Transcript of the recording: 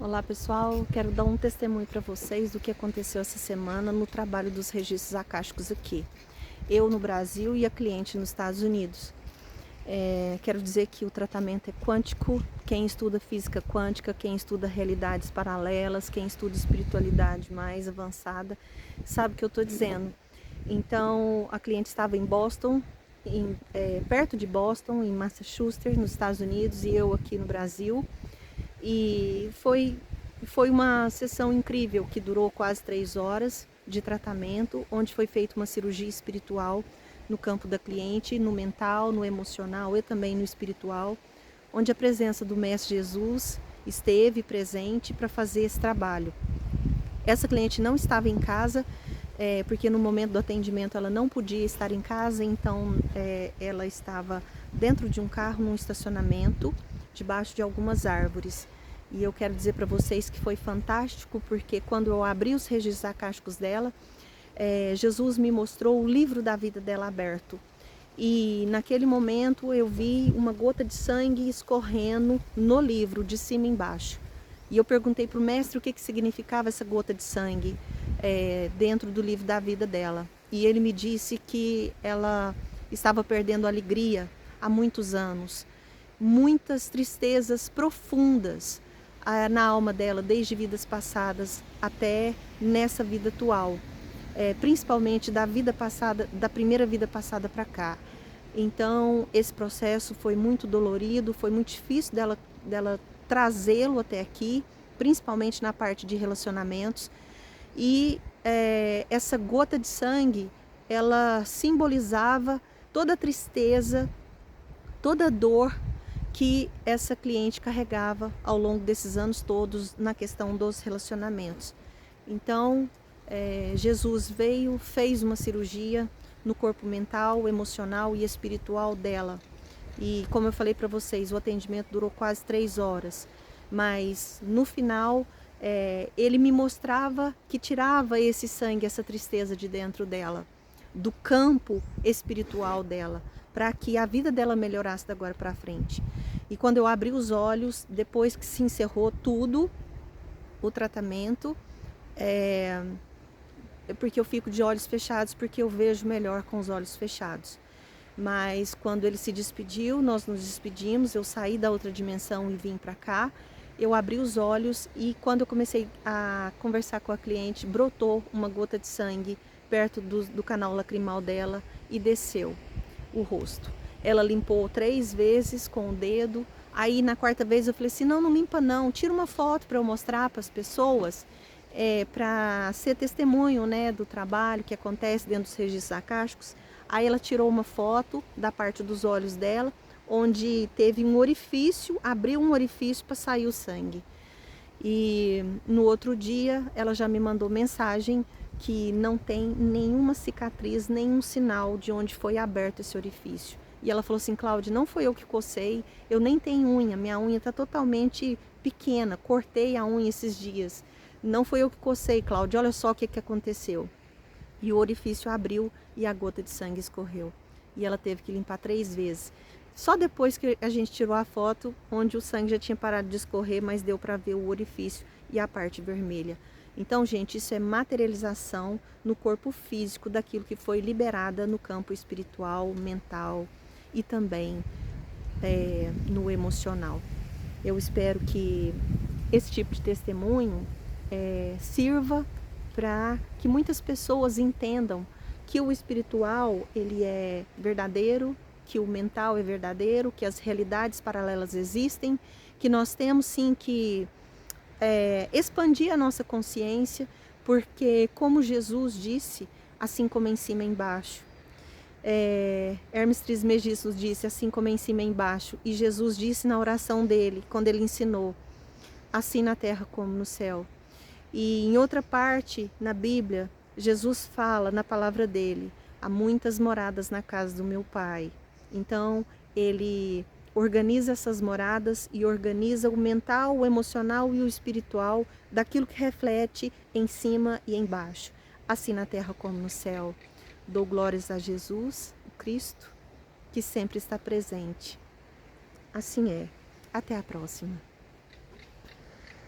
Olá pessoal, quero dar um testemunho para vocês do que aconteceu essa semana no trabalho dos registros acásticos aqui. Eu no Brasil e a cliente nos Estados Unidos. Quero dizer que o tratamento é quântico. Quem estuda física quântica, quem estuda realidades paralelas, quem estuda espiritualidade mais avançada, sabe o que eu estou dizendo. Então a cliente estava em Boston, perto de Boston, em Massachusetts, nos Estados Unidos, e eu aqui no Brasil. E foi uma sessão incrível que durou quase 3 horas de tratamento, onde foi feita uma cirurgia espiritual no campo da cliente, no mental, no emocional e também no espiritual, onde a presença do Mestre Jesus esteve presente para fazer esse trabalho. Essa cliente não estava em casa, porque no momento do atendimento ela não podia estar em casa, então ela estava dentro de um carro num estacionamento, debaixo de algumas árvores. E eu quero dizer para vocês que foi fantástico, porque quando eu abri os registros acásticos dela, Jesus me mostrou o livro da vida dela aberto. E naquele momento eu vi uma gota de sangue escorrendo no livro, de cima e embaixo. E eu perguntei para o mestre o que significava essa gota de sangue dentro do livro da vida dela. E ele me disse que ela estava perdendo a alegria há muitos anos. Muitas tristezas profundas na alma dela, desde vidas passadas até nessa vida atual. Principalmente da vida passada, da primeira vida passada para cá. Então esse processo foi muito dolorido, foi muito difícil dela trazê-lo até aqui, principalmente na parte de relacionamentos. E essa gota de sangue, ela simbolizava toda a tristeza, toda a dor que essa cliente carregava ao longo desses anos todos na questão dos relacionamentos. Então, Jesus veio, fez uma cirurgia no corpo mental, emocional e espiritual dela. E como eu falei para vocês, o atendimento durou quase 3 horas. Mas no final, ele me mostrava que tirava esse sangue, essa tristeza de dentro dela, do campo espiritual dela, para que a vida dela melhorasse da agora para frente. E quando eu abri os olhos, depois que se encerrou tudo, o tratamento, porque eu fico de olhos fechados, porque eu vejo melhor com os olhos fechados. Mas quando ele se despediu, nós nos despedimos, eu saí da outra dimensão e vim para cá. Eu abri os olhos e quando eu comecei a conversar com a cliente, brotou uma gota de sangue perto do canal lacrimal dela e desceu o rosto. Ela limpou 3 vezes com o dedo. Aí na 4ª vez eu falei assim, não limpa não, tira uma foto para eu mostrar para as pessoas, para ser testemunho, né, do trabalho que acontece dentro dos registros acásticos. Aí ela tirou uma foto da parte dos olhos dela, onde teve um orifício, abriu um orifício para sair o sangue. E no outro dia ela já me mandou mensagem que não tem nenhuma cicatriz, nenhum sinal de onde foi aberto esse orifício. E ela falou assim, Cláudia, não foi eu que cocei, eu nem tenho unha, minha unha está totalmente pequena, cortei a unha esses dias. Não foi eu que cocei, Cláudia, olha só o que aconteceu. E o orifício abriu e a gota de sangue escorreu. E ela teve que limpar 3 vezes. Só depois que a gente tirou a foto, onde o sangue já tinha parado de escorrer, mas deu para ver o orifício e a parte vermelha. Então, gente, isso é materialização no corpo físico daquilo que foi liberada no campo espiritual, mental e também no emocional. Eu espero que esse tipo de testemunho sirva para que muitas pessoas entendam que o espiritual ele é verdadeiro, que o mental é verdadeiro, que as realidades paralelas existem, que nós temos sim que expandir a nossa consciência, porque como Jesus disse, assim como em cima e embaixo. Hermes Trismegisto disse, assim como em cima e embaixo, e Jesus disse na oração dele, quando ele ensinou, assim na terra como no céu. E em outra parte, na Bíblia, Jesus fala na palavra dele, há muitas moradas na casa do meu Pai. Então, ele organiza essas moradas e organiza o mental, o emocional e o espiritual daquilo que reflete em cima e embaixo, assim na terra como no céu. Dou glórias a Jesus, o Cristo, que sempre está presente. Assim é. Até a próxima.